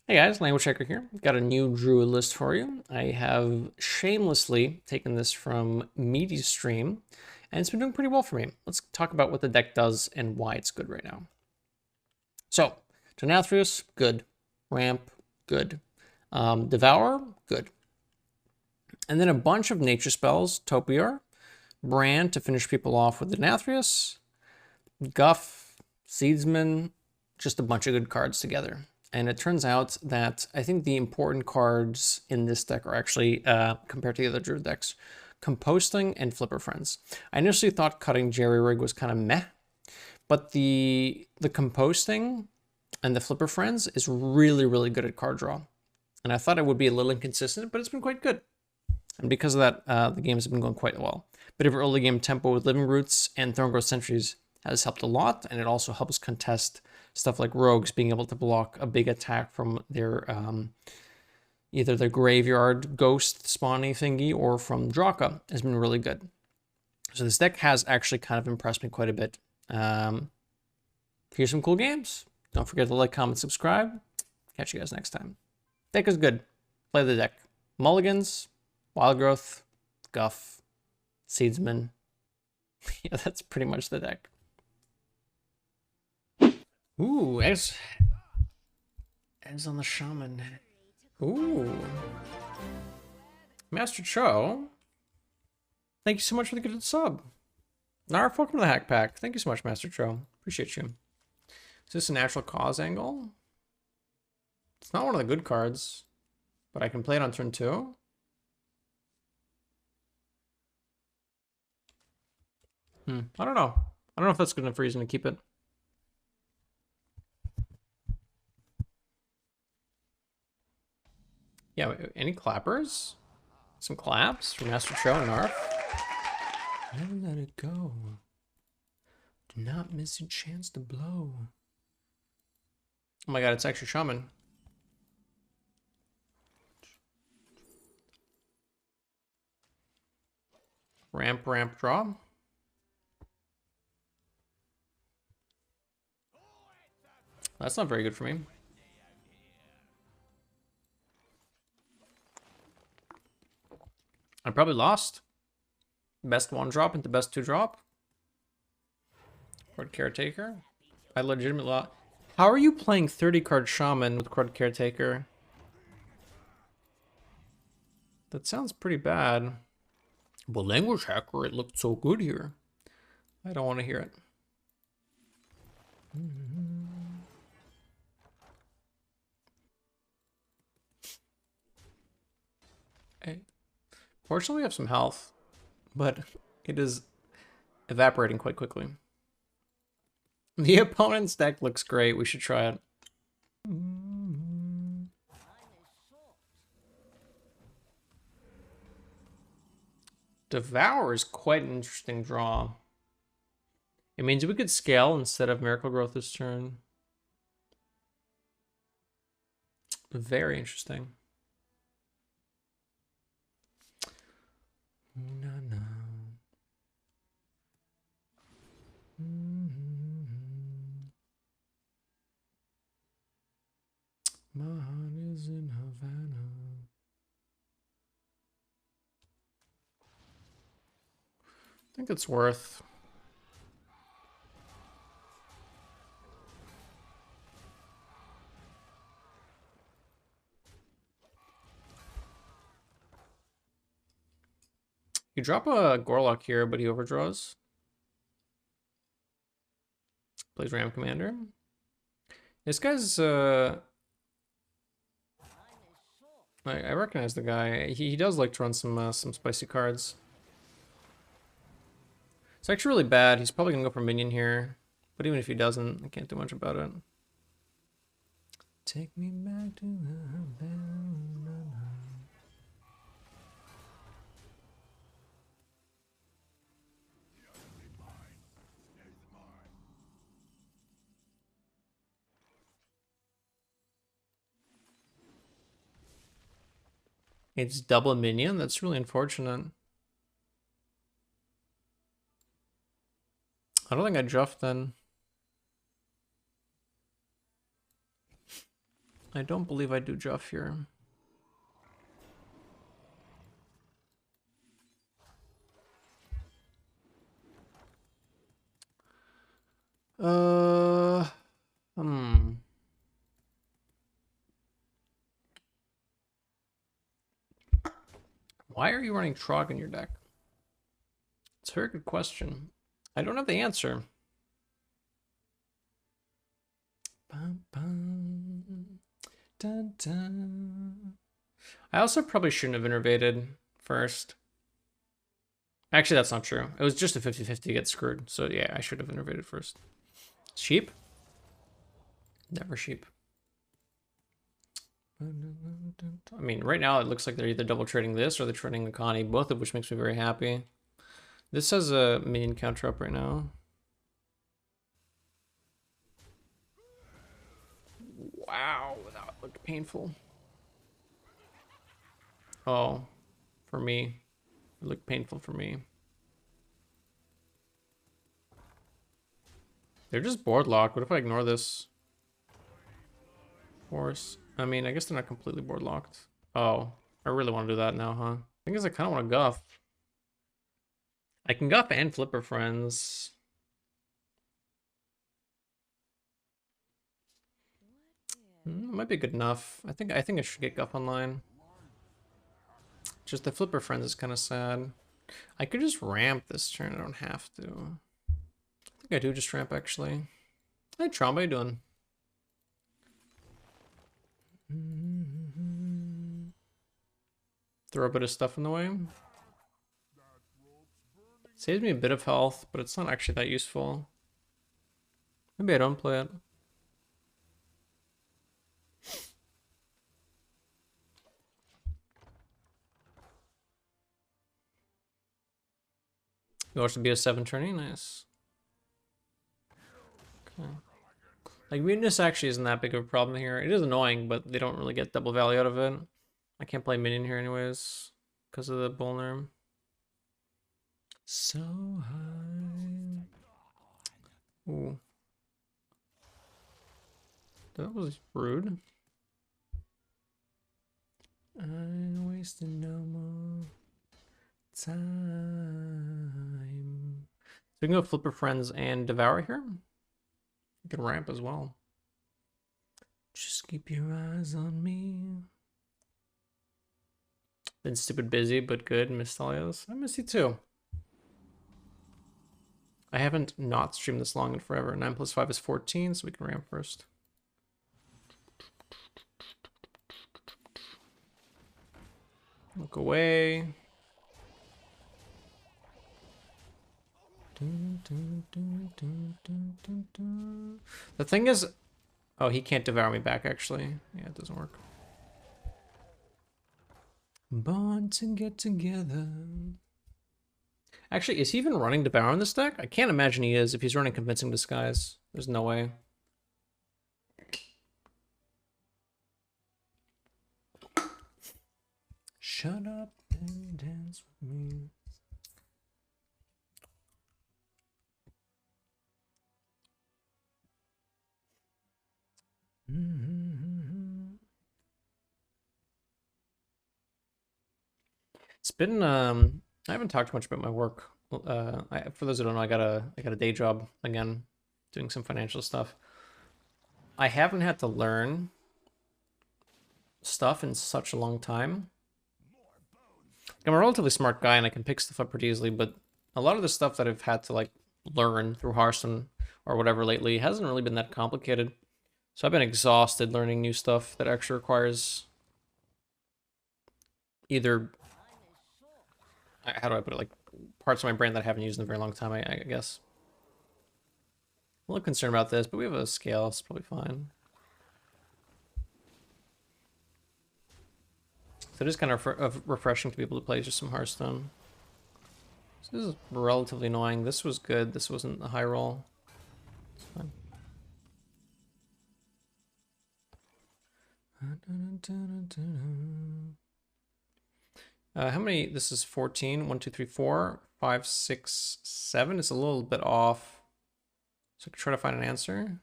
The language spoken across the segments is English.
Hey guys, Languagehacker here. Got a new Druid list for you. I have shamelessly taken this from Meaty's stream, and it's been doing pretty well for me. Let's talk about what the deck does and why it's good right now. So, Nathria, good. Ramp, good. Devour, good. And then a bunch of nature spells, Topiar, Brand to finish people off with the Nathria, Guff, Seedsman, just a bunch of good cards together. And it turns out that I think the important cards in this deck are actually, compared to the other Druid decks, Composting and Flipper Friends. I initially thought cutting Jerry Rig was kind of meh, but the Composting and the Flipper Friends is really, really good at card draw. And I thought it would be a little inconsistent, but it's been quite good. And because of that, the games have been going quite well. Bit of early game tempo with Living Roots and Thorngrowth Sentries has helped a lot, and it also helps contest stuff like rogues being able to block a big attack from their either their graveyard ghost spawny thingy or from Draka has been really good. So this deck has actually kind of impressed me quite a bit. Here's some cool games. Don't forget to like, comment, subscribe. Catch you guys next time. Deck is good. Play the deck. Mulligans, Wild Growth, Guff, Seedsman. Yeah, that's pretty much the deck. Ooh, eggs on the Shaman. Ooh. Master Cho. Thank you so much for the good sub. Narf, welcome to the Hack Pack. Thank you so much, Master Cho. Appreciate you. Is this a natural cause angle? It's not one of the good cards, but I can play it on turn 2. I don't know. I don't know if that's good enough reason to keep it. Yeah, any clappers? Some claps from Master Cho and Narf. Never let it go. Do not miss your chance to blow. Oh my god, it's actually Shaman. Ramp, draw. That's not very good for me. I probably lost. Best 1 drop into best 2 drop. Card Caretaker. I legitimately lost. How are you playing 30 card Shaman with Card Caretaker? That sounds pretty bad. Well, Languagehacker, it looked so good here. I don't want to hear it. Hey. Fortunately, we have some health, but it is evaporating quite quickly. The opponent's deck looks great. We should try it. Devour is quite an interesting draw. It means we could scale instead of Miracle Growth this turn. Very interesting. No, no. My heart is in Havana. I think it's worth. You drop a Gorlock here, but he overdraws. Plays Ram Commander. This guy's I recognize the guy. He does like to run some spicy cards. It's actually really bad. He's probably gonna go for minion here, but even if he doesn't, I can't do much about it. Take me back to Havana. It's double minion. That's really unfortunate. I don't think I druffed then. I don't believe I do Juff here. Hmm. Why are you running Trog in your deck? It's a very good question. I don't have the answer. Bum, bum, dun, dun. I also probably shouldn't have innervated first. Actually, that's not true. It was just a 50-50 to get screwed. So yeah, I should have innervated first. Sheep? Never sheep. I mean, right now it looks like they're either double trading this or they're trading the Connie, both of which makes me very happy. This has a minion counter up right now. Wow, that looked painful. Oh, for me. It looked painful for me. They're just board locked. What if I ignore this? Force. I mean, I guess they're not completely board locked. Oh, I really want to do that now, huh? Thing is, I kind of want to guff. I can guff and flipper friends. Might be good enough. I think I should get guff online. Just the flipper friends is kind of sad. I could just ramp this turn. I don't have to. I think I do just ramp actually. Hey Tromba, how you doing? Throw a bit of stuff in the way. Saves me a bit of health, but it's not actually that useful. Maybe I don't play it. You watch the BS7 turning? Nice. Okay. Like, mutinous actually isn't that big of a problem here. It is annoying, but they don't really get double value out of it. I can't play minion here anyways, because of the bull nerm. So high. Ooh. That was rude. I'm wasting no more time. So we can go Flipper Friends and Devour here. You can ramp as well. Just keep your eyes on me. Been stupid busy, but good. Miss Talios. I miss you too. I haven't not streamed this long in forever. 9 plus 5 is 14, so we can ramp first. Look away. The thing is, oh, he can't devour me back, actually. Yeah, it doesn't work. Born to get together. Actually, is he even running Devour in this deck? I can't imagine he is if he's running Convincing Disguise. There's no way. Shut up and dance with me. It's been I haven't talked much about my work. For those who don't know, I got a day job again, doing some financial stuff. I haven't had to learn stuff in such a long time. I'm a relatively smart guy and I can pick stuff up pretty easily, but a lot of the stuff that I've had to like learn through Hearthstone or whatever lately hasn't really been that complicated. So I've been exhausted learning new stuff that actually requires either, how do I put it, like parts of my brain that I haven't used in a very long time, I guess. I'm a little concerned about this, but we have a scale, it's probably fine. So it is kind of refreshing to be able to play just some Hearthstone. So this is relatively annoying. This was good. This wasn't a high roll. It's fine. How many? This is 14. 1, 2, 3, 4, 5, 6, 7. It's a little bit off. So I can try to find an answer.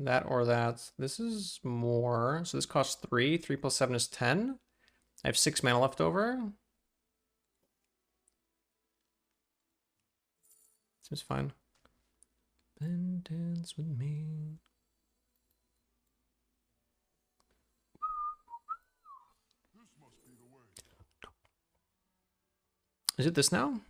That or that. This is more. So this costs 3. 3 plus 7 is 10. I have 6 mana left over. Seems fine. Then dance with me. Is it this now?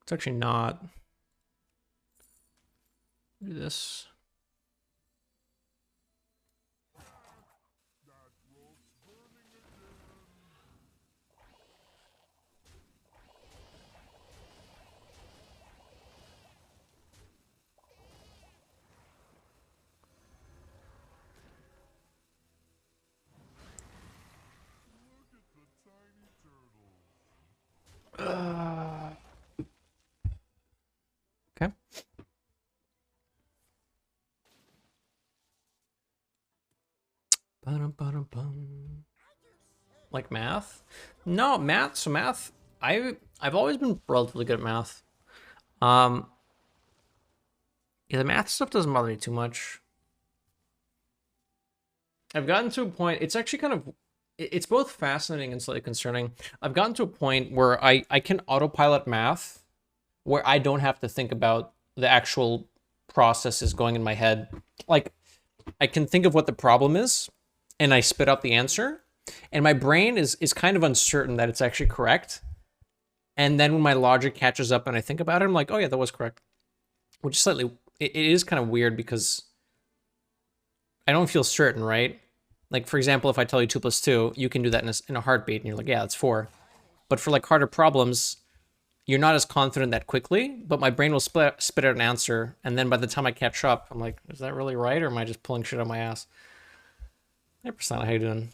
It's actually not. Do this. Okay. Ba-dum-ba-dum-bum. Like math? No, math. So math, I've always been relatively good at math. Yeah, the math stuff doesn't bother me too much. I've gotten to a point, it's actually kind of, it's both fascinating and slightly concerning. I've gotten to a point where I can autopilot math, where I don't have to think about the actual processes going in my head. Like, I can think of what the problem is, and I spit out the answer, and my brain is kind of uncertain that it's actually correct. And then when my logic catches up and I think about it, I'm like, oh yeah, that was correct. Which is slightly, it is kind of weird because I don't feel certain, right? Like, for example, if I tell you 2 plus 2, you can do that in a heartbeat, and you're like, yeah, that's 4. But for like harder problems, you're not as confident that quickly, but my brain will spit out an answer, and then by the time I catch up, I'm like, is that really right, or am I just pulling shit out of my ass? Hey, Persona, how you doing?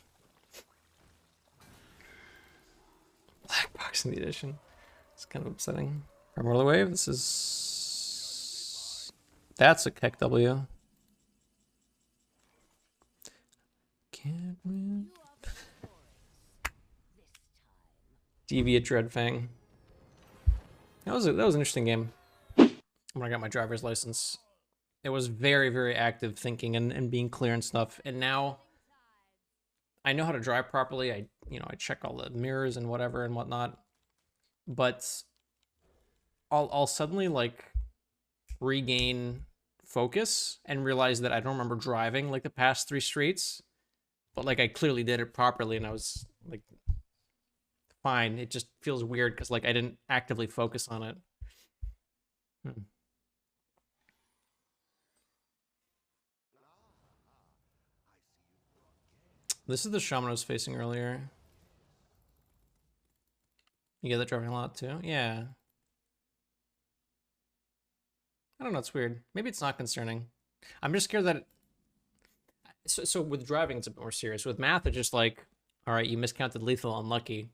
Black box in the edition. It's kind of upsetting. Primarily Wave, this is... That's a Keck W. Can't win. Deviate Dreadfang. That was an interesting game. When I got my driver's license, it was very, very active thinking and being clear and stuff. And now I know how to drive properly. I check all the mirrors and whatever and whatnot. But I'll suddenly like regain focus and realize that I don't remember driving like the past 3 streets, but like I clearly did it properly, and I was like fine. It just feels weird because like I didn't actively focus on it. This is the Shaman I was facing earlier. You get that driving a lot too? Yeah. I don't know, it's weird. Maybe it's not concerning. I'm just scared that... So with driving, it's a bit more serious. With math, it's just like, all right, you miscounted lethal, unlucky.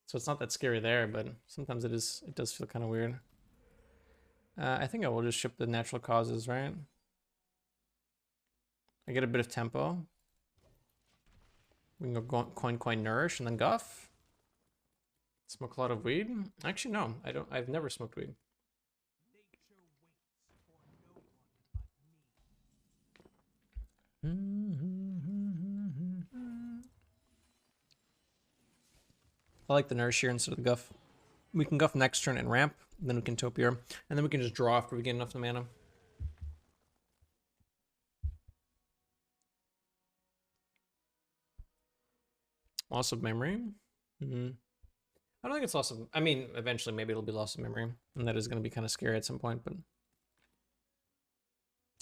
So it's not that scary there, but sometimes it does feel kind of weird. I think I will just ship the natural causes, right? I get a bit of tempo. We can go coin, nourish, and then guff. Smoke a lot of weed? Actually, no, I don't. I've never smoked weed. I like the nourish here instead of the guff. We can guff next turn and ramp, then we can topier, and then we can just draw after we get enough mana. Loss of memory? I don't think it's loss of... I mean, eventually maybe it'll be loss of memory, and that is going to be kind of scary at some point, but...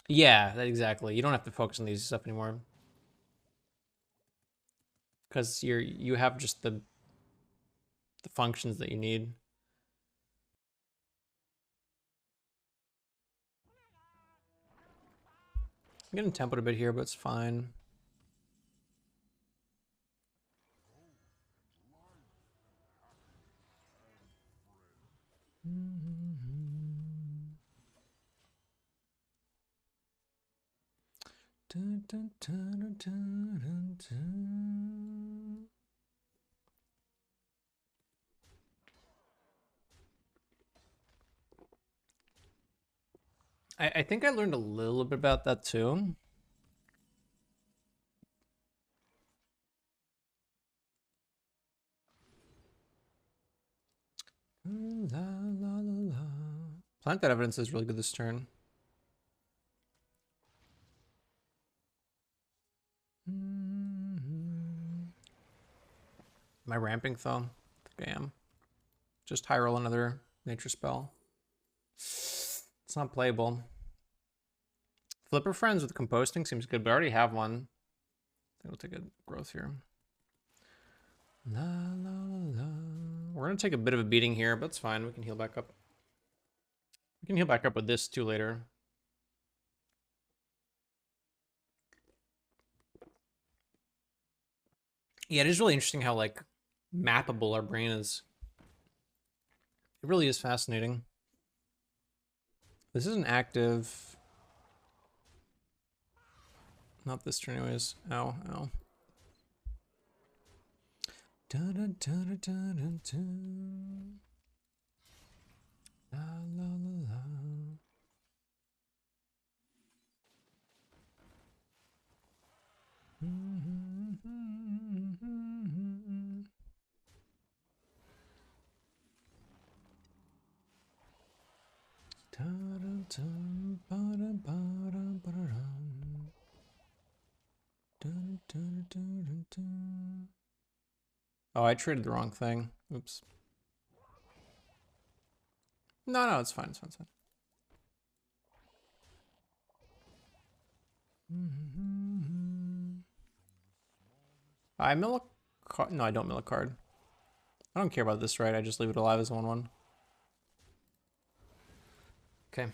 Yeah, exactly. You don't have to focus on these stuff anymore. Because you have just the functions that you need. I'm getting tempoed a bit here, but it's fine. I think I learned a little bit about that too. La, la, la, la. Plant that evidence is really good this turn. Am I ramping though? I think I am. Just high roll another nature spell. It's not playable. Flipper Friends with composting seems good, but I already have one. I think we'll take a growth here. La, la, la. We're gonna take a bit of a beating here, but it's fine. We can heal back up. We can heal back up with this too later. Yeah, it is really interesting how like mappable our brain is. It really is fascinating. This isn't active. Not this turn anyways. Ow, ow. Da, da, da, da, da, da, da. La, la, la, la. Oh, I traded the wrong thing. Oops. No, no, it's fine. It's fine. It's fine. I mill a card. No, I don't mill a card. I don't care about this, right? I just leave it alive as a 1/1. Okay.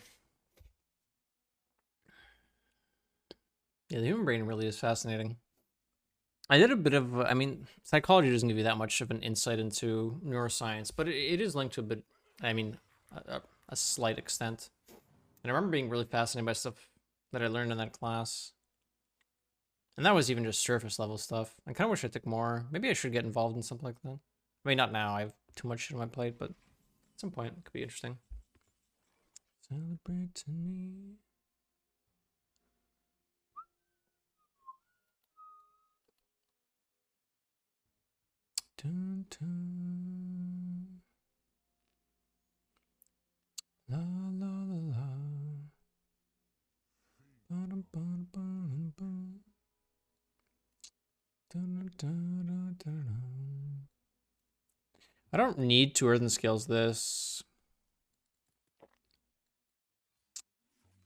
Yeah, the human brain really is fascinating. I did a bit of, I mean, psychology doesn't give you that much of an insight into neuroscience, but it is linked to a bit, I mean, a slight extent. And I remember being really fascinated by stuff that I learned in that class. And that was even just surface level stuff. I kind of wish I took more. Maybe I should get involved in something like that. I mean, not now. I have too much shit on my plate, but at some point it could be interesting. Celebrate me. Dun, dun. La la la la. Ba-dum, ba-dum, ba-dum, ba. Dun, dun, dun, dun, dun. I don't need to earthen scales this.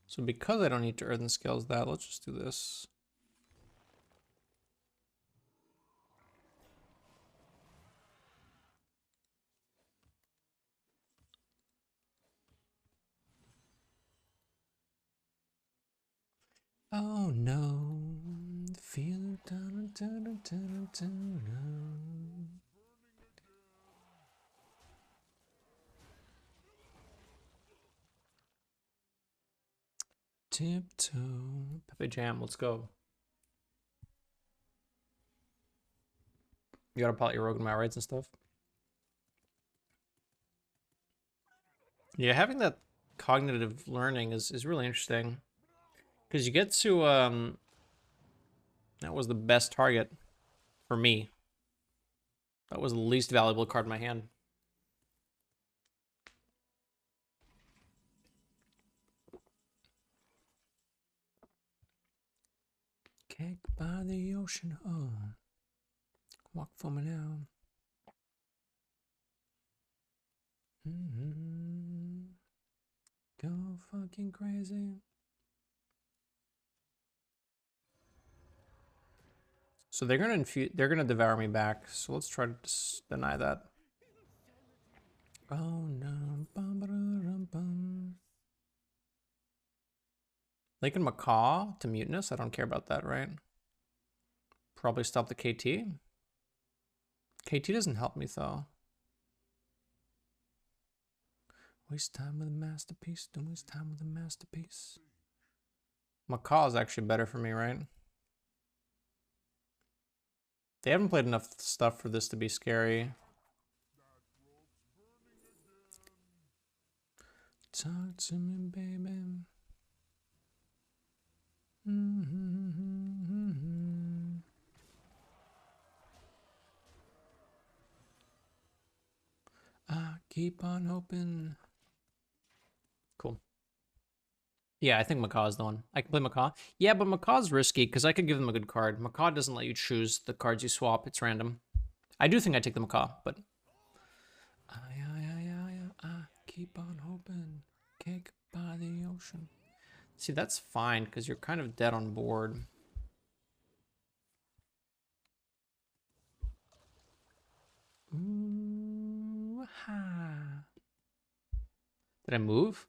So because I don't need to earthen scales that, let's just do this. Oh no, feel dun, dun, dun, dun, dun, dun. Tiptoe. Pepe Jam, let's go. You gotta pot your rogue and my rights and stuff. Yeah, having that cognitive learning is really interesting. Because you get to, that was the best target for me. That was the least valuable card in my hand. Caked by the ocean, oh. Walk for me now. Go fucking crazy. So they're gonna devour me back. So let's try to deny that. Oh no. Lincoln Macaw to Mutinous? I don't care about that, right? Probably stop the KT. KT doesn't help me though. Waste time with a masterpiece. Don't waste time with a masterpiece. Macaw is actually better for me, right? They haven't played enough stuff for this to be scary. Talk to me, baby. Keep on hoping. Cool. Yeah, I think Macaw is the one. I can play Macaw. Yeah, but Macaw's risky because I could give them a good card. Macaw doesn't let you choose the cards you swap. It's random. I do think I take the Macaw, but... I keep on hoping. Cake by the ocean. See, that's fine because you're kind of dead on board. Ooh-ha. Did I move?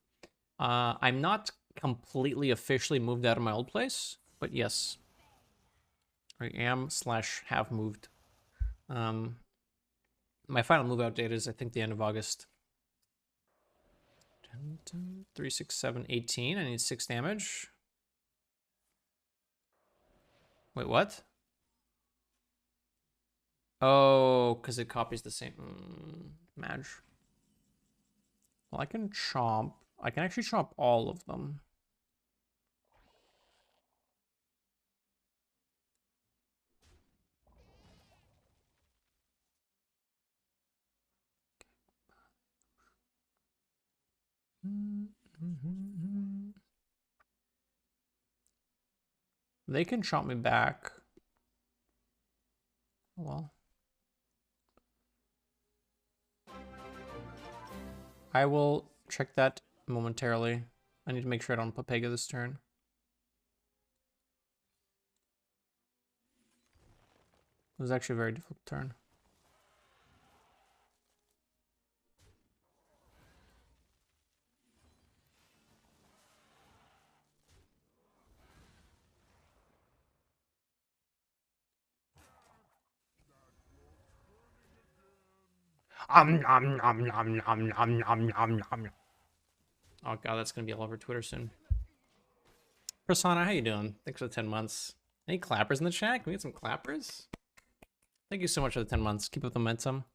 I'm not completely officially moved out of my old place, but yes. I am / have moved. My final move out date is, I think, the end of August. 3, 6, 7, 18. I need 6 damage. Wait, what? Oh, because it copies the same. Madge. Well, I can chomp. I can actually chomp all of them. They can chomp me back. Well. I will check that momentarily. I need to make sure I don't put Pega this turn. It was actually a very difficult turn. Oh god, that's gonna be all over Twitter soon. Persona, how you doing? Thanks for the 10 months. Any clappers in the chat? Can we get some clappers? Thank you so much for the 10 months. Keep up the momentum.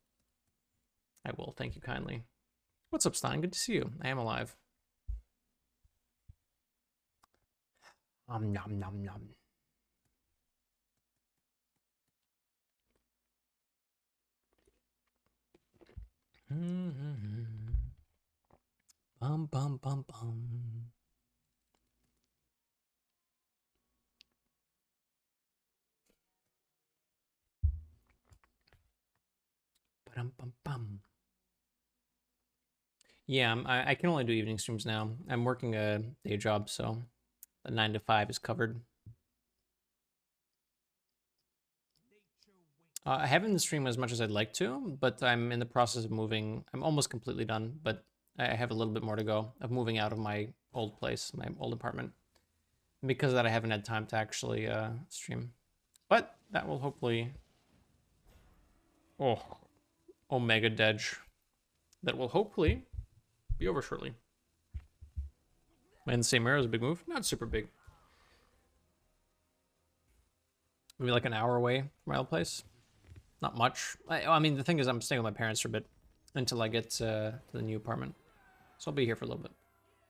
I will. Thank you kindly. What's up, Stein? Good to see you. I am alive. Nom nom nom. Bum bum bum bum. Bum bum bum. Yeah, I can only do evening streams now. I'm working a day job, so the 9 to 5 is covered. I haven't streamed as much as I'd like to, but I'm in the process of moving. I'm almost completely done, but I have a little bit more to go of moving out of my old place, my old apartment. And because of that, I haven't had time to actually stream. But that will hopefully... Oh, Omega Dedge. That will hopefully be over shortly. Am I in the same area as a big move? Not super big. Maybe like an hour away from my old place. Not much. I mean, the thing is, I'm staying with my parents for a bit until I get to the new apartment. So I'll be here for a little bit.